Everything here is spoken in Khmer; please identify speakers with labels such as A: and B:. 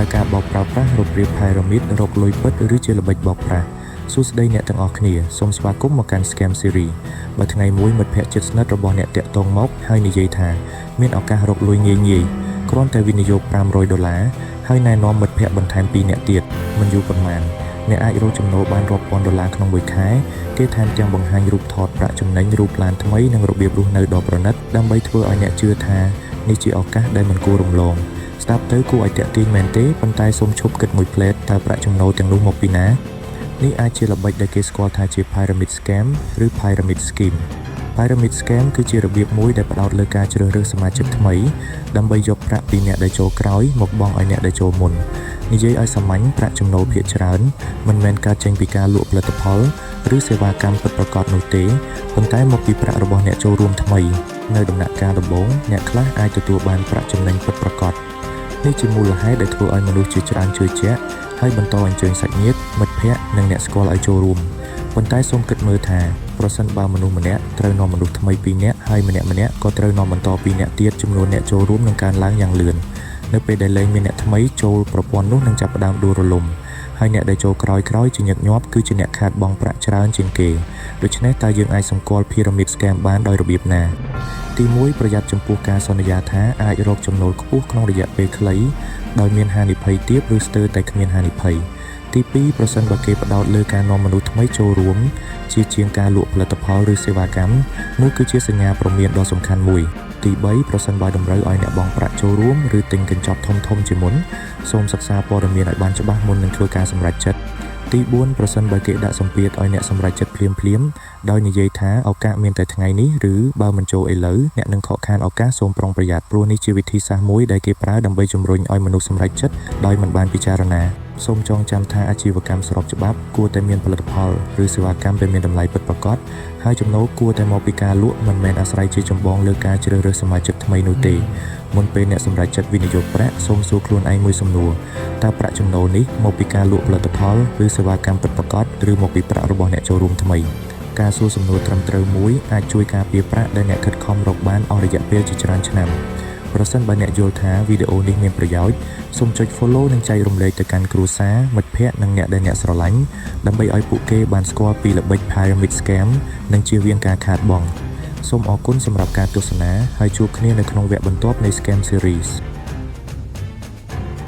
A: តើការបោកប្រាស់រូបរាង Pyramid រកលុយពិតឬជាល្បិចបោកប្រាស់សួស្តីអ្នកទាំងអស់គ្នាសូមស្វាគមន៍មកកាន់ Scam Series បើថ្ងៃមួយមិត្តភ័ក្តិជិតស្និទ្ធរបស់អ្នកតាក់ទងមកហើយនិយាយថាមានឱកាសរកលុយងាយៗគ្រាន់តែវិនិយោគ$500ហើយណែនាំមិត្តភ័ក្តិបន្ថែម2នាក់ទៀតមិនយូរប៉ុន្មានអ្នកអាចរកចំណូលបានរាប់ពាន់$ក្នុងមួយខែគេថែមទាំងបង្ហាញរូបថតប្រាក់ចំណេញរូបឡានថ្មីនិងរបៀបរស់នៅដ៏ប្រណិតដើម្បីធ្វើឲ្យអ្នកជឿថានេះជាឱកាសដែលមិនគួររំលងស្ដាប់ទៅគួរឲ្យទាក់ទាញមែនទេប៉ុន្តែសូមឈប់គិតមួយភ្លែតតើប្រាក់ចំណូលទាំងនោះមកពីណានេះអាចជាល្បិចដែលគេស្គាល់ថាជា Pyramid Scam ឬ Pyramid Scheme Pyramid Scam គឺជារបៀបមួយដែលផ្ដោតលើការជ្រើសរើសសមាជិកថ្មីដើម្បីយកប្រាក់ពីអ្នកដែលចូលក្រោយមកបង់ឲ្យអ្នកដែលចូលមុននិយាយឲ្យសាមញ្ញប្រាក់ចំណូលភាគច្រើនមិនមែនកើតចេញពីការលក់ផលិតផលឬសេវាកម្មពិតប្រាកដនោះទេប៉ុន្តែមកពីប្រាក់របស់អ្នកចូលរួមថ្មីនៅដំណាក់កាលដំបូងអ្នកខ្លះអាចទទួលបានប្រាក់ចំណេញពិតប្រាកដនេះជាមូលហេតុដែលធ្វើឲ្យមនុស្សជាច្រើនជឿជាក់ហើយបន្តអញ្ជើញសាច់ញាតិមិត្តភ័ក្តិនិងអ្នកស្គាល់ឲ្យចូលរួមប៉ុន្តែសូមគិតមើលថាប្រសិនបើមនុស្សម្នាក់ត្រូវនាំមនុស្សថ្មី2នាក់ហើយម្នាក់ក៏ត្រូវនាំបន្ត2នាក់ទៀតចំនួនអ្នកចូលរួមនឹងកើនឡើងយ៉ាងលឿននៅពេលដែលលែងមានអ្នកថ្មីចូលប្រព័ន្ធនោះនឹងចាប់ផ្ដើមដួលរលំហើយអ្នកដែលចូលក្រោយជាញឹកញាប់គឺជាអ្នកខាតបង់ប្រាក់ច្រើនជាងគេដូច្នេះតើយើងអាចសម្គាល់ Pyramid Scam បានដោយរបៀបណាទី1ប្រយ័ត្នចំពោះការសន្យាថាអាចរកចំណូលខ្ពស់ក្នុងរយៈពេលខ្លីដោយមានហានិភ័យទាបឬស្ទើរតែគ្មានហានិភ័យទី2ប្រសិនបើគេផ្ដោតលើការនាំមនុស្សថ្មីចូលរួមជាងការលក់ផលិតផលឬសេវាកម្មនោះគឺជាសញ្ញាព្រមានដ៏សំខាន់មួយទី3ប្រសិនបើតម្រូវឲ្យអ្នកបង់ប្រាក់ចូលរួមឬទិញកញ្ចប់ធំជាមុនសូមសិក្សាព័ត៌មានឲ្យបានច្បាស់មុននឹងធ្វើការសម្រេចចិត្តទី4ប្រសិនបើគេដាក់សម្ពាធឲ្យអ្នកសម្រេចចិត្តភ្លាមដោយនិយាយថាឱកាសមានតែថ្ងៃនេះឬបើមិនចូលឥឡូវអ្នកនឹងខកខានឱកាសសូមប្រុងប្រយ័ត្នព្រោះនេះជាវិធីសាស្ត្រមួយដែលគេប្រើដើម្បីជំរុញឲ្យមនុស្សសម្រេចចិត្តដោយមិនបានពិចារណាសូមចងចាំថាអាជីវកម្មស្របច្បាប់គួរតែមានផលិតផលឬសេវាកម្មដែលមានតម្លៃពិតប្រាកដហើយចំណូលគួរតែមកពីការលក់មិនមែនអាស្រ័យជាចម្បងលើការជ្រើសរើសសមាជិកថ្មីនោះទេមុនពេលអ្នកសម្រេចចិត្តវិនិយោគប្រាក់សូមសួរខ្លួនឯងមួយសំណួរតើប្រាក់ចំណូលនេះមកពីការលក់ផលិតផលឬសេវាកម្មពិតប្រាកដឬមកពីប្រាក់របស់អ្នកចូលរួមថ្មីការសួរសំណួរត្រឹមត្រូវមួយអាចជួយការពារប្រាក់ដែលអ្នកខិតខំរកបានអស់រយៈពេលជាច្រើនឆ្នាំប្រសិនបើអ្នកយល់ថាវីដេអូនេះមានប្រយោជន៍សូមចុច Follow និងចែករំលែកទៅកាន់គ្រួសារមិត្តភ័ក្តិនិងអ្នកដែលអ្នកស្រឡាញ់ដើម្បីឲ្យពួកគេបានស្គាល់ពីល្បិច Pyramid Scam និងជៀសវាងការខាតបង់សូមអរគុណសម្រាប់ការទស្សនាហើយជួបគ្នានៅក្នុងវគ្គបន្ទាប់នៃ Scam Series